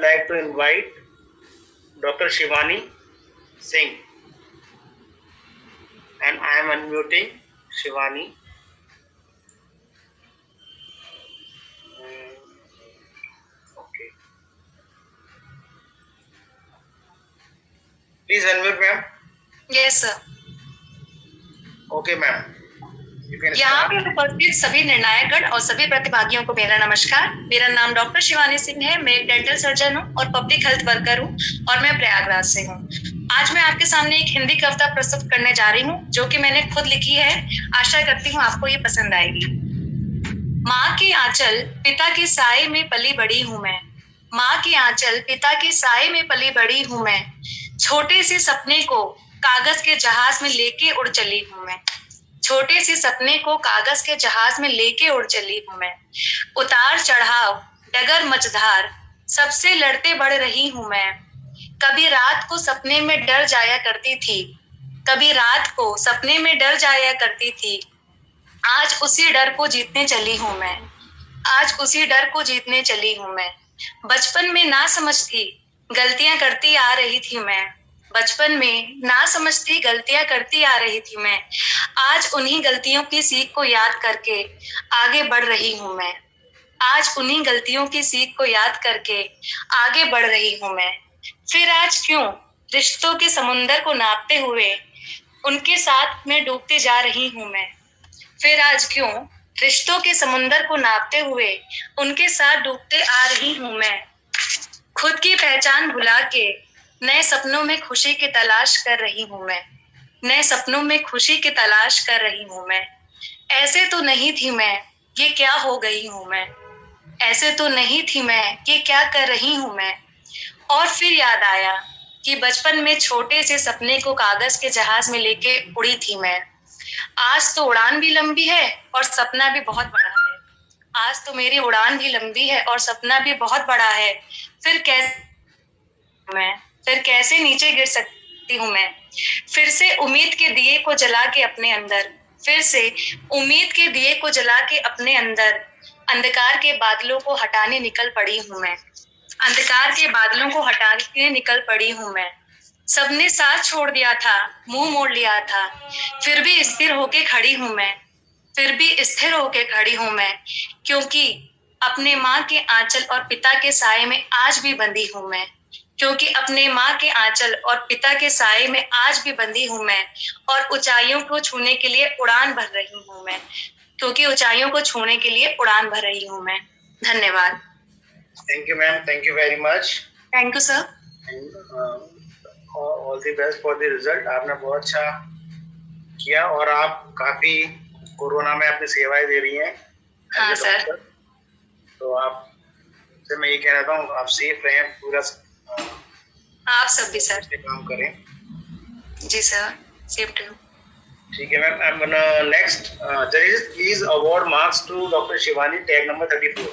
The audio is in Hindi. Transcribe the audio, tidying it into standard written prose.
like to invite Dr. Shivani Singh, and I am unmuting Shivani. Okay. Please unmute, ma'am. Yes, sir. Okay, ma'am. यहाँ पे उपस्थित सभी निर्णायकगण और सभी प्रतिभागियों को मेरा नमस्कार। मेरा नाम डॉक्टर शिवानी सिंह है। मैं एक डेंटल सर्जन हूँ और पब्लिक हेल्थ वर्कर हूँ और मैं प्रयागराज से हूँ। आज मैं आपके सामने एक हिंदी कविता प्रस्तुत करने जा रही हूँ जो कि मैंने खुद लिखी है। आशा करती हूँ आपको ये पसंद आएगी। माँ की आंचल पिता की साए में पली बड़ी हूँ मैं। माँ की आंचल पिता की साए में पली बड़ी हूँ मैं। छोटे से सपने को कागज के जहाज में लेके उड़ चली हूँ मैं। छोटे से सपने को कागज के जहाज में लेके उड़ चली हूँ मैं। उतार चढ़ाव डगर मझधार सबसे लड़ते बढ़ रही हूँ मैं। कभी रात को सपने में डर जाया करती थी, कभी रात को सपने में डर जाया करती थी। आज उसी डर को जीतने चली हूँ मैं। आज उसी डर को जीतने चली हूँ मैं। बचपन में ना समझती गलतियां करती आ रही थी मैं। बचपन में ना समझती गलतियां करती आ रही थी मैं। आज उन्हीं गलतियों की सीख को याद करके आगे बढ़ रही हूँ मैं। आज उन्हीं गलतियों की सीख को याद करके आगे बढ़ रही हूँ मैं। फिर आज क्यों रिश्तों के समुंदर को नापते हुए उनके साथ में डूबती जा रही हूँ मैं। फिर आज क्यों रिश्तों के समुंदर को नापते हुए उनके साथ डूबते आ रही हूँ मैं। खुद की पहचान भुला के नए सपनों में खुशी की तलाश कर रही हूँ मैं। नए सपनों में खुशी की तलाश कर रही हूँ मैं। ऐसे तो नहीं थी मैं, ये क्या हो गई हूँ मैं। ऐसे तो नहीं थी मैं, ये क्या कर रही हूँ मैं। और फिर याद आया कि बचपन में छोटे से सपने को कागज के जहाज में लेके उड़ी थी मैं। आज तो उड़ान भी लंबी है और सपना भी बहुत बड़ा है। आज तो मेरी उड़ान भी लंबी है और सपना भी बहुत बड़ा है। फिर कैसे नीचे गिर सकती हूँ मैं। फिर से उम्मीद के दिए को जला के अपने अंदर, फिर से उम्मीद के दिए को जला के अपने अंदर अंधकार के बादलों को हटाने निकल पड़ी हूँ मैं। अंधकार के बादलों को हटाने निकल पड़ी हूँ मैं। सबने साथ छोड़ दिया था, मुंह मोड़ लिया था, फिर भी स्थिर होके खड़ी हूँ मैं। फिर भी स्थिर होके खड़ी हूँ मैं, क्योंकि अपने माँ के आंचल और पिता के साए में आज भी बंधी हूँ मैं। क्योंकि अपने माँ के आंचल और पिता के साए में आज भी बंधी हूँ मैं और ऊंचाइयों को छूने के लिए उड़ान भर रही हूँ मैं। क्योंकि ऊंचाइयों को छूने के लिए उड़ान भर रही हूँ मैं। धन्यवाद। Thank you, ma'am. Thank you very much. Thank you sir. All the best for the result. आपने बहुत अच्छा किया और आप काफी कोरोना में अपनी सेवाएं दे रही हैं। हाँ सर। तो आप से मैं ये कह रहा हूँ, आप सेफ रहें, पूरा आप सब भी सर काम करें। जी सर, सेफ टू। ठीक है मैम। नेक्स्ट जजेस please award marks to doctor Shivani, tag number 34।